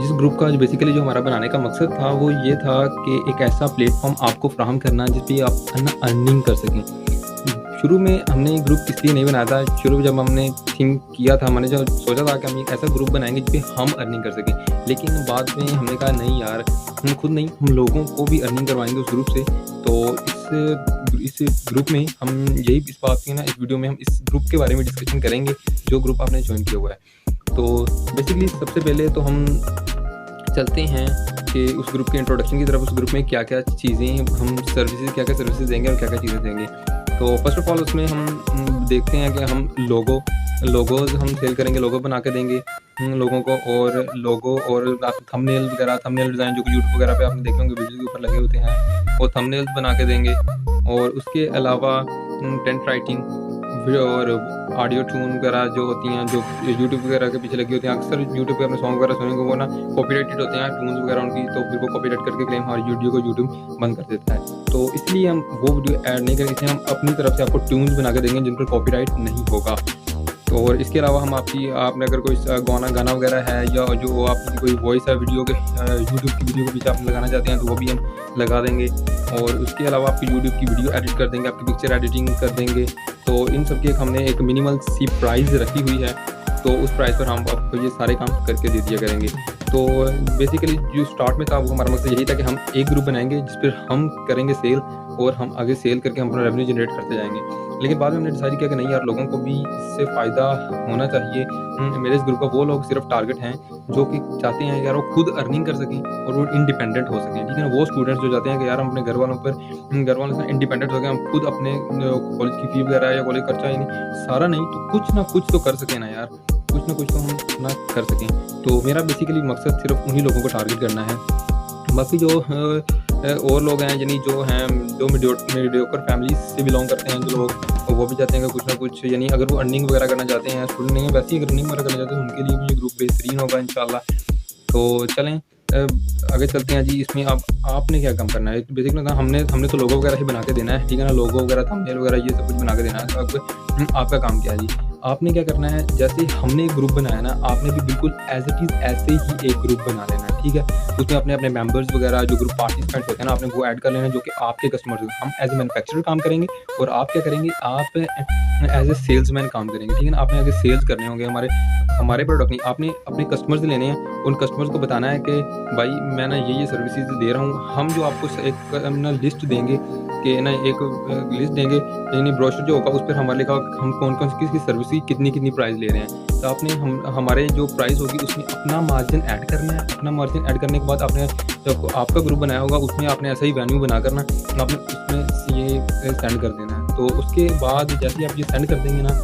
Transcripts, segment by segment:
जिस ग्रुप का जो बेसिकली जो हमारा बनाने का मकसद था वो ये था कि एक ऐसा प्लेटफ़ॉर्म आपको फ़राहम करना जिस पे आप है ना अर्निंग कर सकें। शुरू में हमने ग्रुप इसलिए नहीं बनाया था, शुरू में जब हमने थिंक किया था, मैंने जो सोचा था कि हम एक ऐसा ग्रुप बनाएँगे जिस पे हम अर्निंग कर सकें। लेकिन बाद में हमने कहा नहीं यार, हम खुद नहीं, हम लोगों को भी अर्निंग करवाएँगे उस ग्रुप से। तो इस ग्रुप में हम यही इस बात की ना इस वीडियो में हम इस ग्रुप के बारे में डिस्कशन करेंगे, जो ग्रुप आपने जॉइन किया हुआ है। तो बेसिकली सबसे पहले तो हम चलते हैं कि उस ग्रुप के इंट्रोडक्शन की तरफ, उस ग्रुप में क्या-क्या चीज़ें हम सर्विसेज़ क्या-क्या सर्विसेज़ देंगे और क्या-क्या चीज़ें देंगे। तो फर्स्ट ऑफ ऑल उसमें हम देखते हैं कि हम लोगोज़ हम सेल करेंगे, लोगो बना के देंगे लोगों को, और लोगो और थंबनेल वगैरह, थंबनेल डिज़ाइन जो कि यूट्यूब वगैरह पे आपने देखे होंगे वीडियो के ऊपर लगे होते हैं, वो थंबनेल्स बना के देंगे। और उसके अलावा टेंट राइटिंग और ऑडियो ट्यून वगैरह जो होती हैं, जो यूट्यूब वगैरह के पीछे लगी होती हैं। अक्सर यूट्यूब पे अपने सॉन्ग वगैरह सुनेंगे, वो ना कॉपीराइटेड होते हैं ट्यून्स वगैरह उनकी, तो फिर वो कॉपीराइट करके क्लेम हमारी वीडियो को यूट्यूब बंद कर देता है। तो इसलिए हम वो वीडियो ऐड नहीं करेंगे, इसलिए हम अपनी तरफ से आपको ट्यून्स बना के देंगे जिन पर कॉपीराइट नहीं होगा। और इसके अलावा हम आपने अगर कोई गाना वगैरह है, या जो आपकी कोई वॉइस है वीडियो के यूट्यूब की वीडियो के पीछे आप लगाना चाहते हैं, तो वो भी हम लगा देंगे। और उसके अलावा आपकी यूट्यूब की वीडियो एडिट कर देंगे, आपकी पिक्चर एडिटिंग कर देंगे। तो इन सब की हमने एक मिनिमल सी प्राइस रखी हुई है, तो उस प्राइस पर हम आपको ये सारे काम करके दे दिया करेंगे। तो बेसिकली जो स्टार्ट में था वो हमारा मकसद यही था कि हम एक ग्रुप बनाएंगे जिस पर हम करेंगे सेल, और हम आगे सेल करके हम अपना रेवेन्यू जनरेट करते जाएंगे। लेकिन बाद में हमने डिसाइड किया कि नहीं यार, लोगों को भी इससे फ़ायदा होना चाहिए। मेरे इस ग्रुप का वो लोग सिर्फ टारगेट हैं जो कि चाहते हैं यार वो खुद अर्निंग कर सकें और वो इंडिपेंडेंट हो सकें, ठीक है ना। वो स्टूडेंट्स जो चाहते हैं कि यार हम अपने घर वालों से इंडिपेंडेंट हो गए, हम खुद अपने कॉलेज की फ़ी वगैरह या कॉलेज खर्चा, यानी सारा नहीं तो कुछ ना कुछ तो कर सकें ना यार, कुछ ना कुछ तो हम अपना कर सकें। तो मेरा बेसिकली मकसद सिर्फ उन्हीं लोगों को टारगेट करना है। बाकी जो और लोग हैं, यानी जो मीडियोकर फैमिली से बिलोंग करते हैं जो लोग, वो भी चाहते हैं कि कुछ ना कुछ, यानी अगर वो अर्निंग वगैरह करना चाहते हैं, स्टूडेंट नहीं है वैसे ही अगर अर्निंग वगैरह करना चाहते हैं, उनके लिए भी ये ग्रुप बेहतरीन होगा इंशाल्लाह। तो चलें आगे चलते हैं जी। इसमें अब आपने क्या काम करना है, बेसिकली ना हमने तो लोगो वगैरह ही बना के देना है, ठीक है ना। लोगो वगैरह, थंबनेल वगैरह ये सब कुछ बना के देना है। अब आपका काम क्या है जी, आपने क्या करना है, जैसे हमने एक ग्रुप बनाया ना, आपने भी बिल्कुल एज इट इज़ ऐसे ही एक ग्रुप बना लेना है, ठीक है। उसमें अपने मेंबर्स वगैरह जो ग्रुप पार्टिसिपेंट्स होते हैं ना, आपने वो ऐड कर लेना जो कि आपके कस्टमर्स हैं। हम एज ए मैन्युफैक्चरर काम करेंगे और आप क्या करेंगे, आप एज ए सेल्समैन काम करेंगे, ठीक है ना। आपने आगे सेल्स करने होंगे हमारे प्रोडक्ट नहीं, आपने अपने कस्टमर्स लेने हैं। उन कस्टमर्स को बताना है कि भाई मैं ना ये सर्विसेज दे रहा हूँ। हम जो आपको एक ना लिस्ट देंगे कि ना एक लिस्ट देंगे, यानी ब्रोशर जो होगा उस पर हमारे लिखा हम कौन-कौन सी किस सर्विस की कितनी प्राइस ले रहे हैं। तो आपने हमारे जो प्राइस होगी उसमें अपना मार्जिन ऐड करना है। अपना मार्जिन ऐड करने के बाद आपने जो आपका ग्रुप बनाया होगा उसमें आपने ऐसा ही वेन्यू बना करना, आपने उसमें ये सेंड कर देना है। तो उसके बाद जैसे ही आप ये सेंड कर देंगे ना,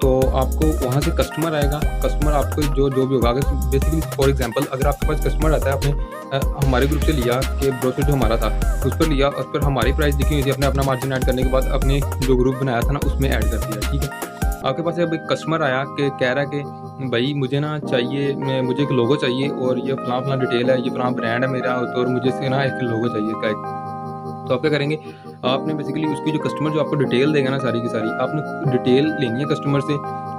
तो आपको वहाँ से कस्टमर आएगा। कस्टमर आपको जो भी होगा, अगर बेसिकली फॉर एग्जांपल अगर आपके पास कस्टमर आता है, आपने हमारे ग्रुप से लिया कि ब्रोशर जो हमारा था उस पर लिया, उस पर हमारी प्राइस लिखी हुई थी, अपने अपना मार्जिन ऐड करने के बाद अपने जो ग्रुप बनाया था ना उसमें ऐड कर दिया, ठीक है। आपके पास अब एक कस्टमर आया कि कह रहा है कि भाई मुझे ना चाहिए, मुझे एक लोगो चाहिए और ये फलां डिटेल है, ये फलां ब्रांड है मेरा, और मुझे इससे ना एक लोगो चाहिए का। तो आप क्या करेंगे, आपने बेसिकली उसकी जो कस्टमर जो आपको डिटेल देगा ना, सारी की सारी आपने डिटेल लेनी है कस्टमर से।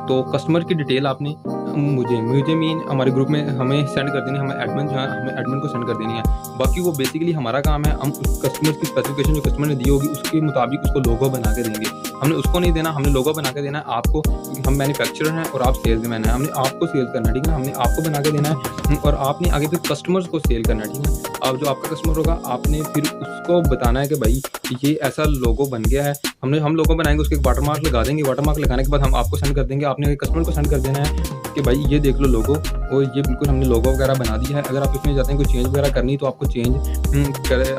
तो कस्टमर की डिटेल आपने मुझे मीन हमारे ग्रुप में हमें सेंड कर देनी है, हमें एडमिन जो है हमें एडमिन को सेंड कर देनी है। बाकी वो बेसिकली हमारा काम है, हम उस कस्टमर की स्पेसिफिकेशन जो कस्टमर ने दी होगी उसके मुताबिक उसको लोगो बना के देंगे। हमने उसको नहीं देना, हमने लोगो बना के देना है आपको, क्योंकि हम मैन्युफैक्चरर हैं और आप सेल्समैन हैं। हमने आपको सेल करना है, ठीक है ना। हमने आपको बना के देना है और आपने आगे फिर कस्टमर्स को सेल करना है, ठीक है। अब जो आपका कस्टमर होगा आपने फिर उसको बताना है कि भाई ये ऐसा लोगो बन गया है। हम लोगो बनाएंगे, उसके एक वाटरमार्क लगा देंगे। वाटरमार्क लगाने के बाद हम आपको सेंड कर देंगे, आपने कस्टमर को सेंड कर देना है कि भाई ये देख लो लोगो, और ये बिल्कुल हमने लोगो वगैरह बना दिया है। अगर आप इसमें चाहते हैं कोई चेंज वगैरह करनी तो आपको चेंज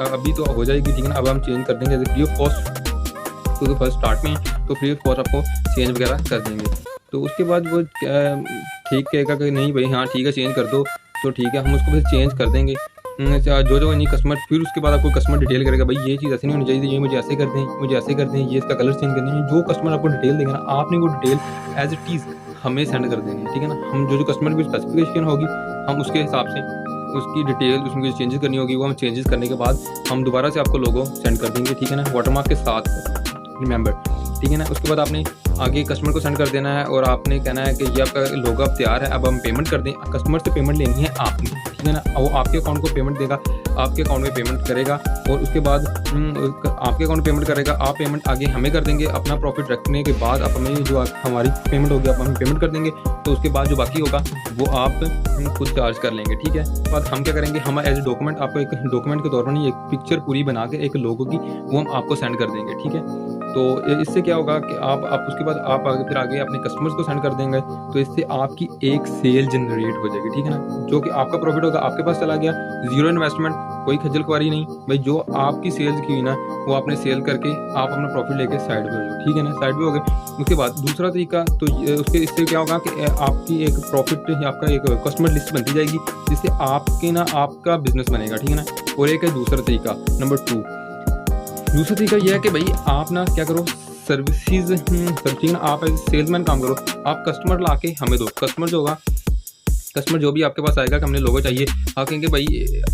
अभी तो हो जाएगी, ठीक है ना। अब हम चेंज कर देंगे फ्री ऑफ कॉस्ट, क्योंकि फर्स्ट स्टार्ट में तो फ्री ऑफ कॉस्ट आपको चेंज वगैरह कर देंगे। तो उसके बाद वो ठीक कहेगा कि नहीं भाई हाँ ठीक है चेंज कर दो, तो ठीक है हम उसको फिर चेंज कर देंगे। जो नहीं कस्टमर, फिर उसके बाद आपको कस्टमर डिटेल करेगा, भाई ये चीज़ ऐसी नहीं होनी चाहिए, ये मुझे ऐसे कर दें, मुझे ऐसे कर दें, ये इसका कलर चेंज कर दें। जो कस्टमर आपको डिटेल देगा ना, आपने वो डिटेल एज इट इज़ हमें सेंड कर देनी है, ठीक है ना। हम जो कस्टमर की स्पेसिफिकेशन होगी हम उसके हिसाब से उसकी डिटेल, उसमें जो चेंजेस करनी होगी वो हम चेंजेस करने के बाद हम दोबारा से आपको लोगो सेंड कर देंगे, ठीक है ना, वाटरमार्क के साथ, रिमेंबर, ठीक है ना। उसके बाद आपने आगे कस्टमर को सेंड कर देना है और आपने कहना है कि ये आपका लोगो अब तैयार है, अब हम पेमेंट कर दें। कस्टमर से पेमेंट लेनी है आपने, ठीक है ना। वो आपके अकाउंट को पेमेंट देगा, आपके अकाउंट में पेमेंट करेगा और उसके बाद आपके अकाउंट में पेमेंट करेगा, आप पेमेंट आगे हमें कर देंगे। अपना प्रॉफिट रखने के बाद आप हमें जो हमारी पेमेंट होगी आप हमें पेमेंट कर देंगे, तो उसके बाद जो बाकी होगा वो आप खुद चार्ज कर लेंगे, ठीक है। उसके बाद हम क्या करेंगे, हम एज ए डॉक्यूमेंट आपको एक डॉक्यूमेंट के तौर पर नहीं, एक पिक्चर पूरी बना के एक लोगो की वो हम आपको सेंड कर देंगे, ठीक है। तो इससे क्या होगा कि आप उसके बाद आप आगे अपने कस्टमर्स को सेंड कर देंगे, तो इससे आपकी एक सेल जनरेट हो जाएगी, ठीक है ना। जो कि आपका प्रॉफिट होगा आपके पास चला गया, जीरो इन्वेस्टमेंट, कोई खज्जल खुआरी नहीं भाई। जो आपकी सेल्स की हुई ना वो आपने सेल करके आप अपना प्रॉफिट लेके साइड पे हो जाओ, ठीक है ना, साइड पे हो गए। उसके बाद दूसरा तरीका, तो उसके इससे क्या होगा कि आपकी एक प्रॉफिट आपका एक कस्टमर लिस्ट बनती जाएगी, जिससे आपके ना आपका बिजनेस बनेगा, ठीक है ना। और एक है दूसरा तरीका, नंबर 2। दूसरा तरीका यह है कि भाई आप ना क्या करो, सर्विसेज सर्चिंग, आप एज सेल्समैन काम करो, आप कस्टमर ला के हमें दो। कस्टमर जो होगा, कस्टमर जो भी आपके पास आएगा कि हमने लोगो चाहिए, आप कहेंगे भाई,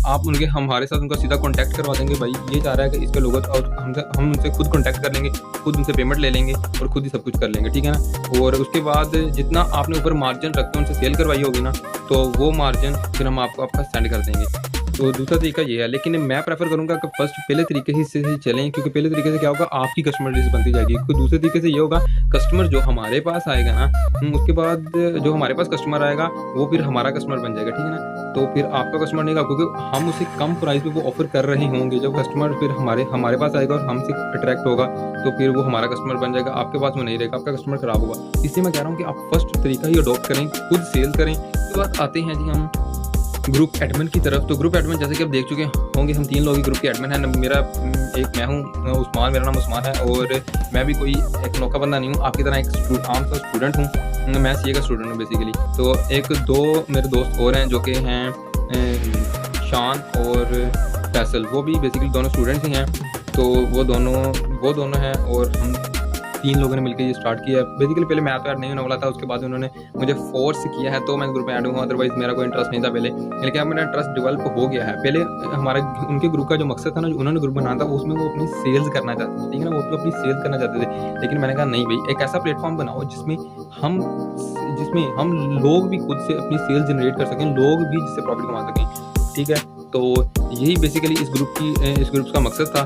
आप उनके हमारे साथ उनका सीधा कांटेक्ट करवा देंगे, भाई ये चाह रहा है कि इसका लोगो, और हम उनसे खुद कांटेक्ट कर लेंगे, खुद उनसे पेमेंट ले लेंगे और खुद ही सब कुछ कर लेंगे, ठीक है ना। और उसके बाद जितना आपने ऊपर मार्जिन रख के उनसे सेल करवाई होगी ना, तो वो मार्जिन फिर हम आपको आपका सेंड कर देंगे। तो दूसरा तरीका ये है, लेकिन मैं प्रेफर करूंगा कि फर्स्ट पहले तरीके से चलें, क्योंकि पहले तरीके से क्या होगा, आपकी कस्टमर लिस्ट बनती जाएगी। तो दूसरे तरीके से ये होगा, कस्टमर जो हमारे पास आएगा ना, उसके बाद जो हमारे पास कस्टमर आएगा वो फिर हमारा कस्टमर बन जाएगा, ठीक है ना। तो फिर आपका कस्टमर नहीं होगा, क्योंकि हम उसे कम प्राइस पे वो ऑफर कर रहे होंगे। जब कस्टमर फिर हमारे पास आएगा और हमसे अट्रैक्ट होगा, तो फिर वो हमारा कस्टमर बन जाएगा, आपके पास वो नहीं रहेगा, आपका कस्टमर खराब होगा। इसलिए मैं कह रहा हूँ कि आप फर्स्ट तरीका ही अडॉप्ट करें, खुद सेल करें। उसके बाद आते हैं जी हम ग्रुप एडमिन की तरफ। तो ग्रुप एडमिन जैसे कि आप देख चुके होंगे, हम 3 लोग ही ग्रुप के एडमिन हैं। मैं हूँ उस्मान, मेरा नाम उस्मान है, और मैं भी कोई एक नौका बंदा नहीं हूँ, आपकी तरह एक आम सा स्टूडेंट हूँ। मैं सीए का स्टूडेंट हूँ बेसिकली। तो 1-2 मेरे दोस्त और हैं जो कि हैं शान और फैसल, वो भी बेसिकली दोनों स्टूडेंट्स ही हैं। तो वो दोनों हैं और हम 3 लोगों ने मिलकर ये स्टार्ट किया। बेसिकली पहले मैं तो ऐड नहीं होने वाला था, उसके बाद उन्होंने मुझे फोर्स किया है तो मैं ग्रुप में ऐड हुआ, अदरवाइज मेरा कोई इंटरेस्ट नहीं था पहले। लेकिन अब मेरा इंटरेस्ट डेवलप हो गया है। पहले उनके ग्रुप का जो मकसद था ना, जो उन्होंने ग्रुप बनाया था, उसमें वो अपनी सेल्स करना चाहते थे, ठीक है ना, वो तो अपनी सेल्स करना चाहते थे। लेकिन मैंने कहा नहीं भाई, एक ऐसा प्लेटफॉर्म बनाओ जिसमें हम लोग भी खुद से अपनी सेल्स जनरेट कर सकें, लोग भी जिससे प्रॉफिट कमा सकें, ठीक है। तो यही बेसिकली इस ग्रुप का मकसद था।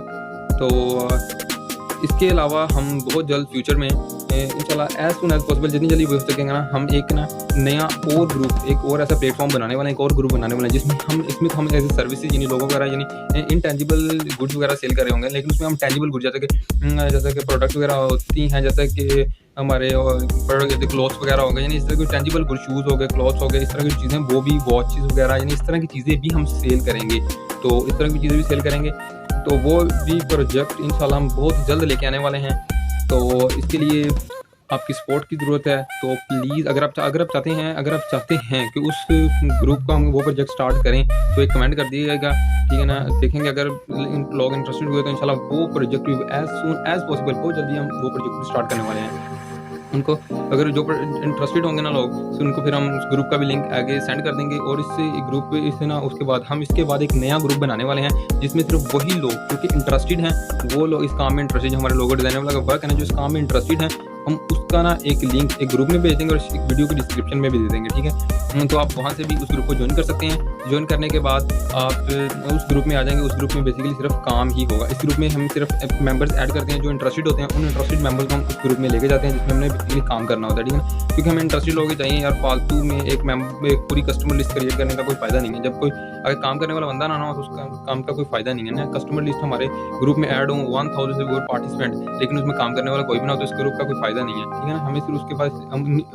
तो इसके अलावा हम बहुत जल्द फ्यूचर में इंशाल्लाह एज सुन एज पॉसिबल, जितनी जल्दी हो सकेंगे ना, हम एक नया और ग्रुप, एक और ऐसा प्लेटफॉर्म बनाने वाले हैं, एक और ग्रुप बनाने वाले हैं, जिसमें हम एज ए सर्विसेज यानी लोगों वगैरह यानी इनटेंजिबल गुड्स वगैरह सेल कर रहे होंगे, लेकिन उसमें हम टेंजिबल गुड्स जैसे कि प्रोडक्ट वगैरह होती हैं, जैसे कि हमारे प्रोडक्ट जैसे क्लॉथ्स वगैरह हो गए, यानी इस तरह के टेंजिबल गुड, शूज़ हो गए, क्लॉथ्स हो गए, इस तरह की चीज़ें, वो भी वॉचेस वगैरह, यानी इस तरह की चीज़ें भी हम सेल करेंगे। तो इस तरह की चीज़ें भी सेल करेंगे, तो वो भी प्रोजेक्ट इंशाल्लाह हम बहुत जल्द लेके आने वाले हैं। तो इसके लिए आपकी सपोर्ट की ज़रूरत है। तो प्लीज़ अगर आप चाहते हैं कि उस ग्रुप का हम वो प्रोजेक्ट स्टार्ट करें, तो एक कमेंट कर दीजिएगा, ठीक है ना। देखेंगे अगर लोग इंटरेस्टेड हुए तो इंशाल्लाह वो project as soon as possible बहुत जल्दी हम वो प्रोजेक्ट स्टार्ट करने वाले हैं। उनको अगर जो इंटरेस्टेड होंगे ना लोग, तो उनको फिर हम उस ग्रुप का भी लिंक आगे सेंड कर देंगे। और उसके बाद हम इसके बाद एक नया ग्रुप बनाने वाले हैं, जिसमें सिर्फ वही लोग जो कि इंटरेस्टेड हैं, वो लोग इस काम में इंटरेस्टेड, जो हमारे लोगो डिज़ाइन वाला वर्क है ना, जो इस काम में इंटरेस्टेड हैं, हम उसका ना एक लिंक एक ग्रुप में भेज देंगे और एक वीडियो की डिस्क्रिप्शन में भी दे देंगे, ठीक है। तो आप वहाँ से भी उस ग्रुप को ज्वाइन कर सकते हैं। ज्वाइन करने के बाद आप उस ग्रुप में आ जाएंगे। उस ग्रुप में बेसिकली सिर्फ काम ही होगा। इस ग्रुप में हम सिर्फ मेंबर्स ऐड करते हैं जो इंटरेस्टेड होते हैं। उन इंटरेस्टेड मेंबर्स को हम उस ग्रुप में लेके जाते हैं, जिसमें हमने बेसिकली काम करना होता है, ठीक है ना। क्योंकि हमें इंटरेस्टेड लोग ही चाहिए यार, फालतू में एक पूरी कस्टमर लिस्ट क्रिएट करने का कोई फ़ायदा नहीं है। जब कोई अगर काम करने वाला बंदा ना हो तो उसका काम का कोई फ़ायदा नहीं है ना। कस्टमर लिस्ट हमारे ग्रुप में ऐड हो 1000 से और पार्टिसिपेंट, लेकिन उसमें काम करने वाला कोई भी ना हो, तो इस ग्रुप का कोई फ़ायदा नहीं है, ठीक है ना। हमें सिर्फ उसके पास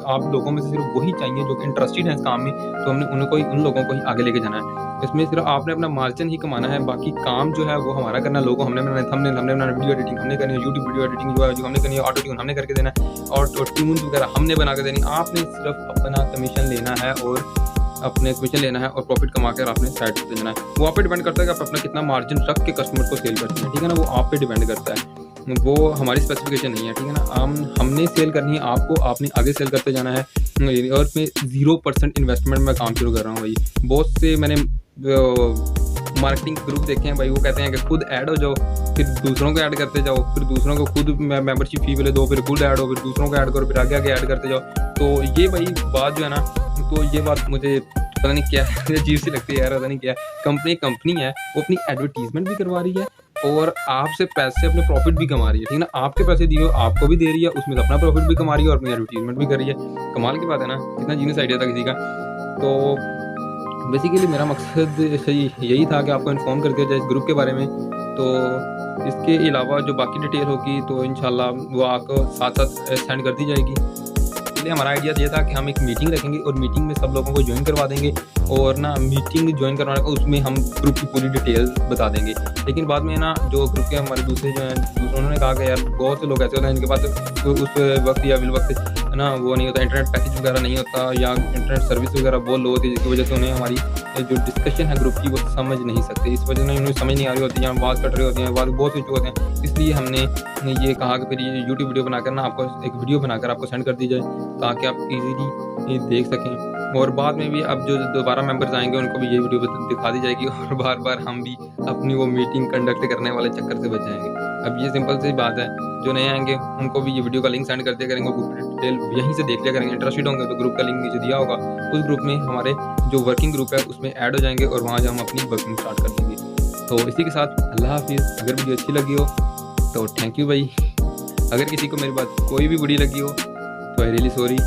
आप लोगों में से सिर्फ वही चाहिए जो कि इंटरेस्टेड है इस काम में, तो हमने उन लोगों को ही आगे लेके जाना है। इसमें सिर्फ आपने अपना मार्जिन ही कमाना है, बाकी काम जो है वो हमारा करना। लोगो हमने बनाना, थंबनेल हमने बनाना, वीडियो एडिटिंग हमने करनी है, यूट्यूब वीडियो एडिटिंग जो हमने करनी है, ऑटो ट्यून हमने करके देना है, और ट्यून्स वगैरह हमने बना के देनी। आपने सिर्फ अपना कमीशन लेना है और प्रॉफिट कमा कर आपने साइड पे जाना है। वो आप पे डिपेंड करता है कि आप अपना कितना मार्जिन रख के कस्टमर को सेल करते हैं, ठीक है ना। वो आप पे डिपेंड करता है, वो हमारी स्पेसिफिकेशन नहीं है, ठीक है ना। हमने सेल करनी है आपको, आपने आगे सेल करते जाना है। और इसमें 0% इन्वेस्टमेंट में काम शुरू कर रहा हूँ भाई। बहुत से मैंने मार्केटिंग ग्रुप देखे हैं भाई, वो कहते हैं कि खुद ऐड हो जाओ, फिर दूसरों को ऐड करते जाओ, फिर दूसरों को खुद मेंबरशिप फी पहले दो, फिर खुद ऐड हो, फिर दूसरों को ऐड करो, फिर आगे आगे ऐड करते जाओ। तो ये भाई बात जो है ना, तो ये बात मुझे पता नहीं क्या है, अजीब सी लगती है यार, पता नहीं क्या है। कंपनी है, वो अपनी एडवर्टीजमेंट भी करवा रही है और आपसे पैसे अपने प्रॉफिट भी कमा रही है, ठीक है ना। आपके पैसे दिए आपको भी दे रही है, उसमें से अपना प्रॉफिट भी कमा रही है और अपनी एडवर्टीजमेंट भी कर रही है। कमाल की बात है ना, कितना जीनियस आइडिया था किसी का। तो बेसिकली मेरा मकसद यही था कि आपको इन्फॉर्म कर दिया जाए इस ग्रुप के बारे में। तो इसके अलावा जो बाकी डिटेल होगी तो इंशाल्लाह वो आपको साथ साथ सेंड कर दी जाएगी। इसलिए हमारा आइडिया ये था कि हम एक मीटिंग रखेंगे और मीटिंग में सब लोगों को ज्वाइन करवा देंगे, और ना मीटिंग ज्वाइन करवाने का उसमें हम ग्रुप की पूरी डिटेल्स बता देंगे। लेकिन बाद में ना जो ग्रुप के हमारे दूसरे जो हैं, उन्होंने कहा कि यार बहुत से लोग ऐसे होते हैं इनके पास तो उस वक्त या बिल वक्त है ना वो नहीं होता, इंटरनेट पैकेज वगैरह नहीं होता, या इंटरनेट सर्विस वगैरह बहुत लो होती है, जिसकी वजह से उन्हें हमारी जो डिस्कशन है ग्रुप की वो समझ नहीं सकते। इस वजह से उन्हें समझ नहीं आ रही होती है, बात कट रही होती है, बात बहुत कुछ होते हैं। इसलिए हमने ये कहा कि फिर ये यूट्यूब वीडियो बनाकर ना आपको एक वीडियो बनाकर आपको सेंड कर दी जाए, ताकि आप इजीली देख सकें। और बाद में भी अब जो दोबारा मेंबर्स आएंगे उनको भी ये वीडियो दिखा दी जाएगी, और बार बार हम भी अपनी वो मीटिंग कंडक्ट करने वाले चक्कर से बच जाएंगे। अब ये सिंपल सी बात है, जो नए आएंगे उनको भी ये वीडियो का लिंक सेंड कर दिया करेंगे, ग्रुप डिटेल यहीं से देख लिया करेंगे। इंटरेस्टेड होंगे तो ग्रुप का लिंक नीचे दिया होगा, उस ग्रुप में हमारे जो वर्किंग ग्रुप है उसमें ऐड हो जाएंगे और वहाँ से हम अपनी वर्किंग स्टार्ट कर देंगे। तो इसी के साथ अल्लाह हाफिज़। अगर वीडियो अच्छी लगी हो तो थैंक यू भाई। अगर किसी को मेरी बात कोई भी बुरी लगी हो तो आई रियली सॉरी।